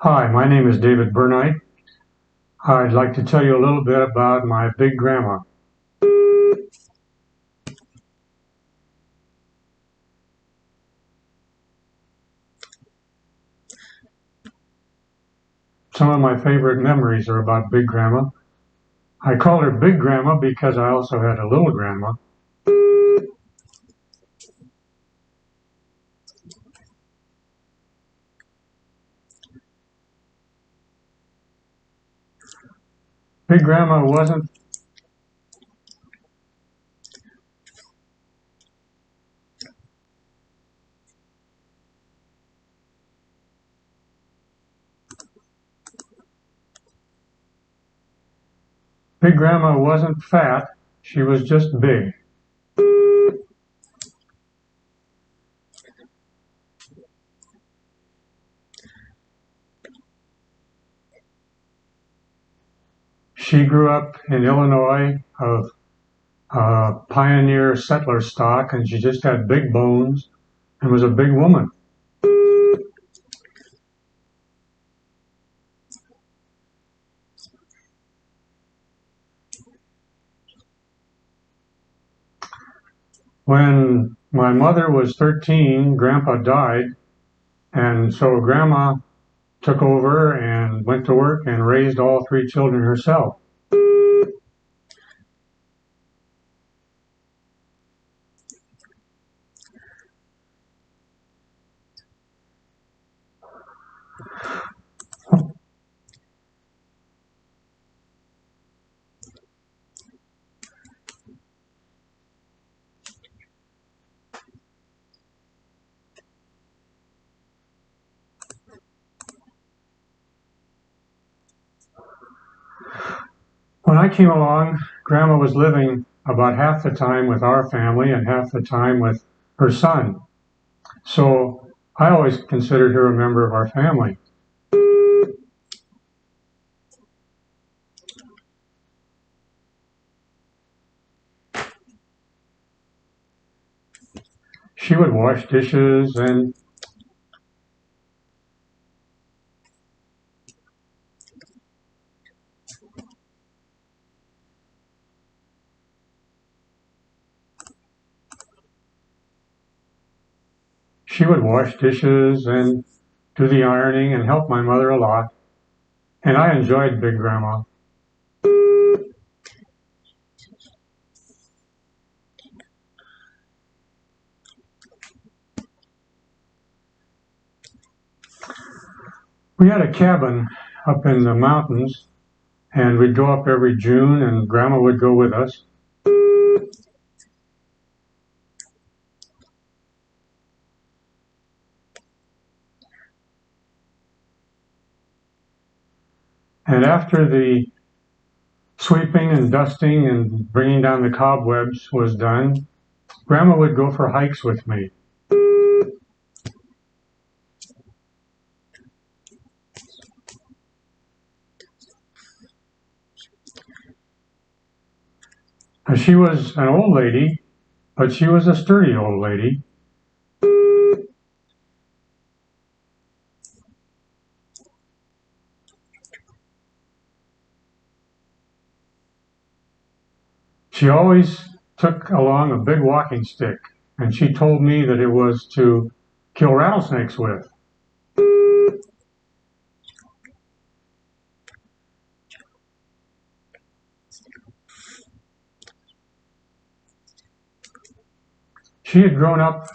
Hi, my name is David Burnite. I'd like to tell you a little bit about my big grandma. Some of my favorite memories are about big grandma. I call her big grandma because I also had a little grandma. Big grandma wasn't Big grandma wasn't fat, she was just big. She grew up in Illinois of pioneer settler stock, and she just had big bones and was a big woman. When my mother was 13, Grandpa died, and so Grandma took over and went to work and raised all three children herself. When I came along, Grandma was living about half the time with our family and half the time with her son. So I always considered her a member of our family. She would wash dishes and do the ironing and help my mother a lot. And I enjoyed Big Grandma. We had a cabin up in the mountains, and we'd go up every June, and Grandma would go with us. And after the sweeping and dusting and bringing down the cobwebs was done, Grandma would go for hikes with me. She was an old lady, but she was a sturdy old lady. She always took along a big walking stick, and she told me that it was to kill rattlesnakes with. She had grown up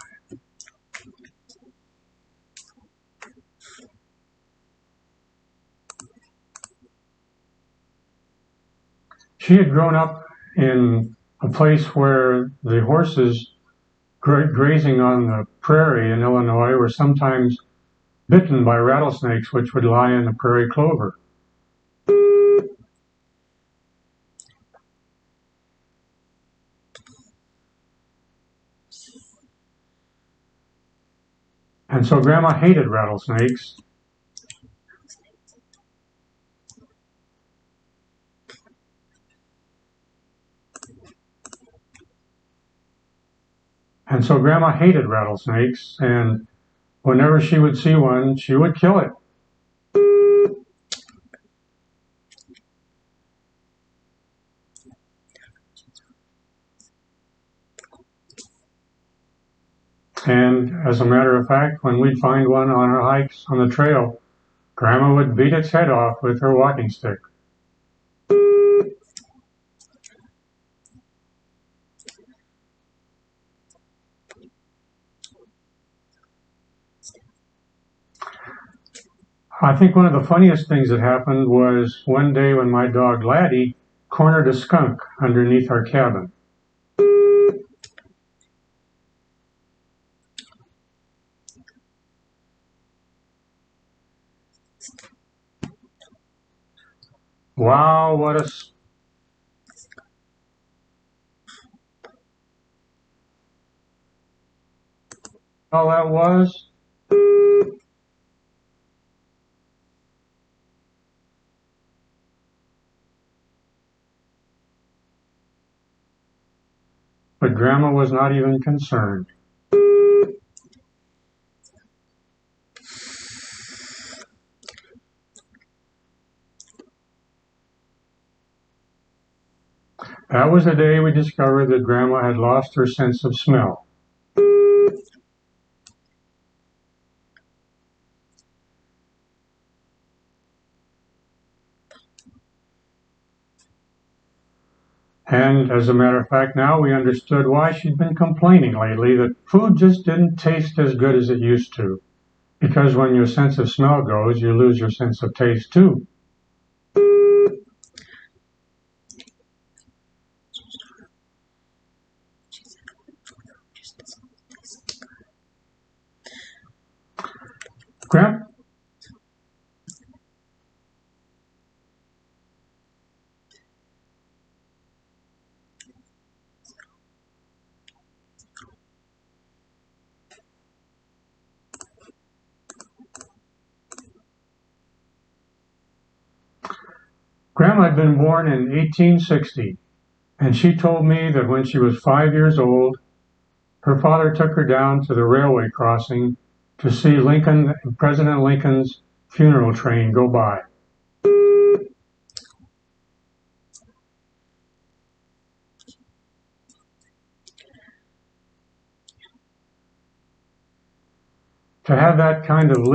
in a place where the horses grazing on the prairie in Illinois were sometimes bitten by rattlesnakes, which would lie in the prairie clover. And so Grandma hated rattlesnakes. And so Grandma hated rattlesnakes, and whenever she would see one, she would kill it. And as a matter of fact, when we'd find one on our hikes on the trail, Grandma would beat its head off with her walking stick. I think one of the funniest things that happened was one day when my dog Laddie cornered a skunk underneath our cabin. Wow, what a smell that was. But Grandma was not even concerned. That was the day we discovered that Grandma had lost her sense of smell. And as a matter of fact, now we understood why she'd been complaining lately that food just didn't taste as good as it used to. Because when your sense of smell goes, you lose your sense of taste too. Grandma had been born in 1860, and she told me that when she was 5 years old, her father took her down to the railway crossing to see President Lincoln's funeral train go by. To have that kind of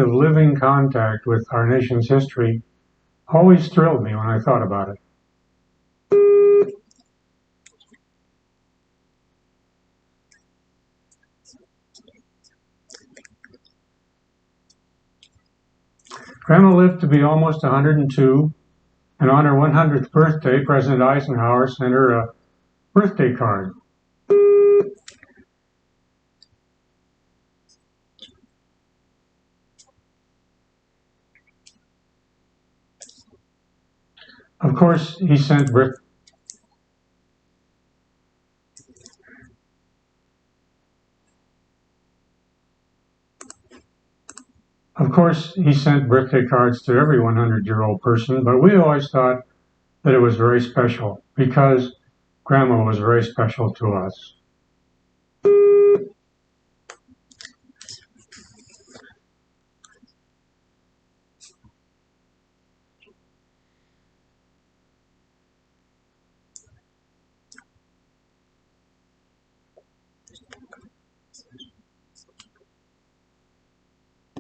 living contact with our nation's history always thrilled me when I thought about it. Grandma lived to be almost 102, and on her 100th birthday, President Eisenhower sent her a birthday card. Of course, he sent birthday cards to every 100-year-old person, but we always thought that it was very special because Grandma was very special to us.